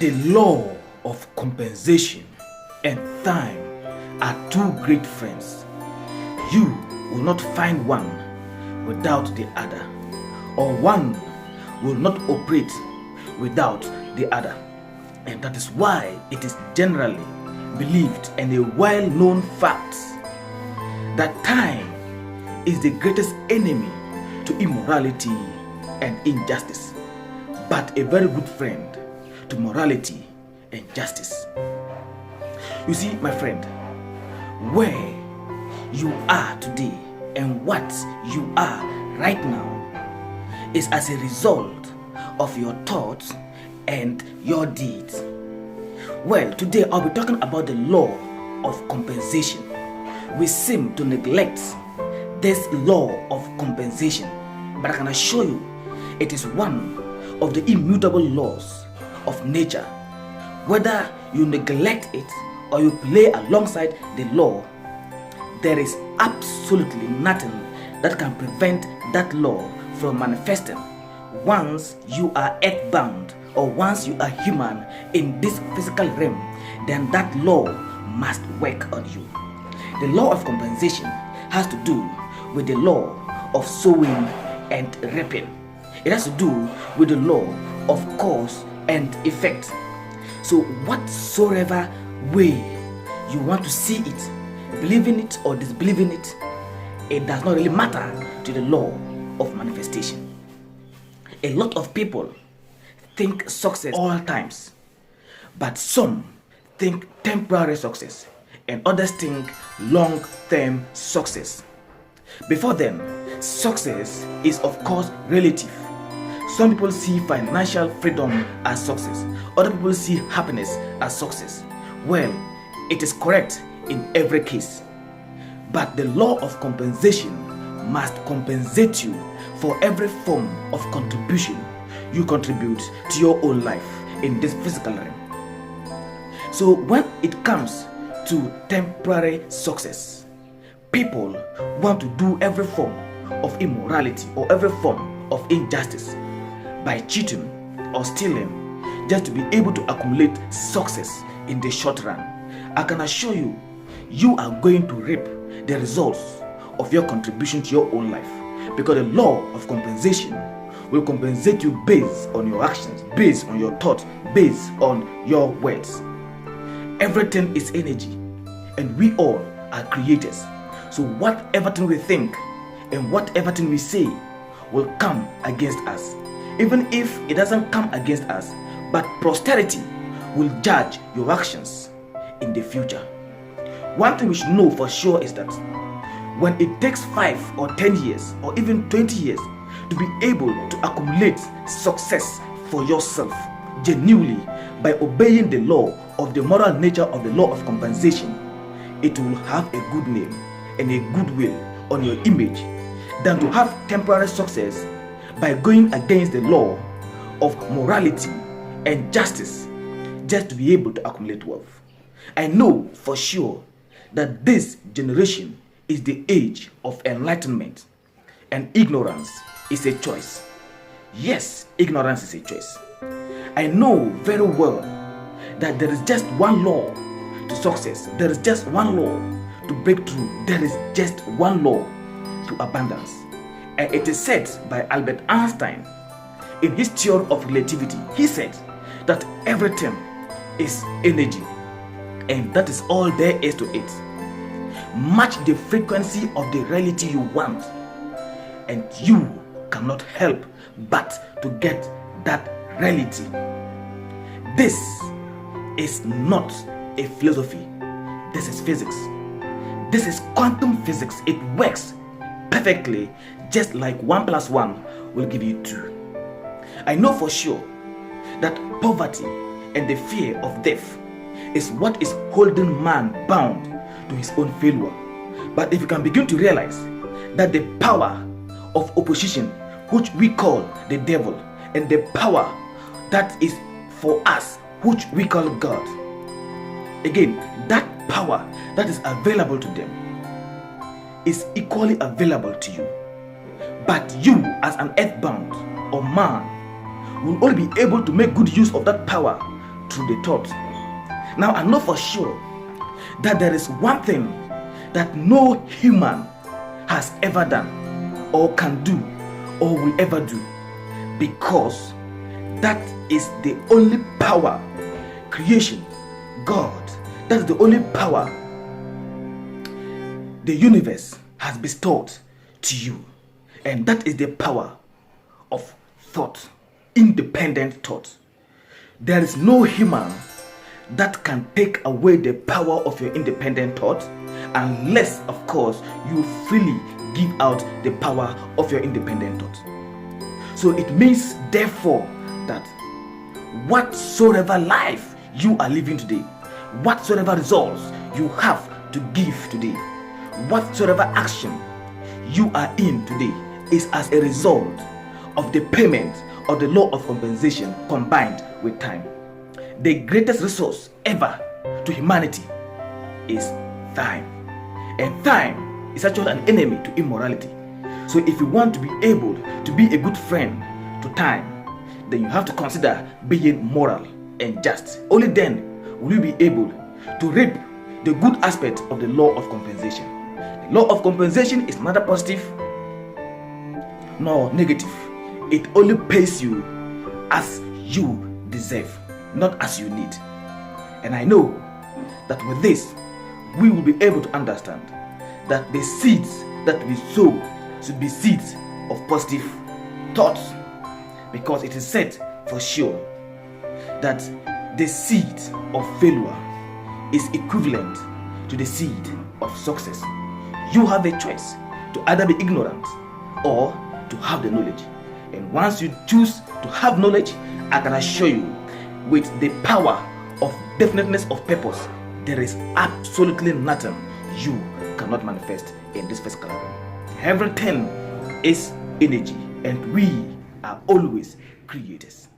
The law of compensation and time are two great friends. You will not find one without the other, or one will not operate without the other. And that is why it is generally believed and a well-known fact that time is the greatest enemy to immorality and injustice, but a very good friend to morality and justice. You see, my friend, where you are today and what you are right now is as a result of your thoughts and your deeds. Well, today I'll be talking about the law of compensation. We seem to neglect this law of compensation, but I can assure you it is one of the immutable laws of nature. Whether you neglect it or you play alongside the law, there is absolutely nothing that can prevent that law from manifesting once you are earthbound or once you are human in this physical realm. Then that law must work on you. The law of compensation has to do with the law of sowing and reaping. It has to do with the law of cause and effect. So whatsoever way you want to see it, believing it or disbelieving it, it does not really matter to the law of manifestation. A lot of people think success all times, but some think temporary success and others think long-term success. Before them, success is of course relative. Some people see financial freedom as success. Other people see happiness as success. Well, it is correct in every case. But the law of compensation must compensate you for every form of contribution you contribute to your own life in this physical realm. So when it comes to temporary success, people want to do every form of immorality or every form of injustice by cheating or stealing just to be able to accumulate success in the short run. I can assure you, you are going to reap the results of your contribution to your own life, because the law of compensation will compensate you based on your actions, based on your thoughts, based on your words. Everything is energy and we all are creators. So whatever thing we think and whatever thing we say will come against us. Even if it doesn't come against us, but posterity will judge your actions in the future. One thing we should know for sure is that when it takes 5 or 10 years or even 20 years to be able to accumulate success for yourself genuinely by obeying the law of the moral nature of the law of compensation, it will have a good name and a goodwill on your image than to have temporary success by going against the law of morality and justice just to be able to accumulate wealth. I know for sure that this generation is the age of enlightenment and ignorance is a choice. Yes, ignorance is a choice. I know very well that there is just one law to success. There is just one law to breakthrough. There is just one law to abundance. And it is said by Albert Einstein in his theory of relativity. He said that everything is energy, and that is all there is to it. Match the frequency of the reality you want, and you cannot help but to get that reality. This is not a philosophy. This is physics. This is quantum physics. It works perfectly, just like 1 + 1 will give you 2. I know for sure that poverty and the fear of death is what is holding man bound to his own failure. But if you can begin to realize that the power of opposition, which we call the devil, and the power that is for us, which we call God, again, that power that is available to them is equally available to you. But you, as an earthbound or man, will only be able to make good use of that power through the thought. Now I know for sure that there is one thing that no human has ever done or can do or will ever do, because that is the only power, creation, God, that's the only power the universe has bestowed to you, and that is the power of thought, independent thought. There is no human that can take away the power of your independent thought, unless, of course, you freely give out the power of your independent thought. So it means, therefore, that whatsoever life you are living today, whatsoever results you have to give today, whatsoever action you are in today is as a result of the payment of the law of compensation combined with time. The greatest resource ever to humanity is time. And time is actually an enemy to immorality. So if you want to be able to be a good friend to time, then you have to consider being moral and just. Only then will you be able to reap the good aspect of the law of compensation. The law of compensation is neither positive nor negative. It only pays you as you deserve, not as you need. And I know that with this, we will be able to understand that the seeds that we sow should be seeds of positive thoughts, because it is said for sure that the seed of failure is equivalent to the seed of success. You have a choice to either be ignorant or to have the knowledge. And once you choose to have knowledge, I can assure you, with the power of definiteness of purpose, there is absolutely nothing you cannot manifest in this physical realm. Everything is energy, and we are always creators.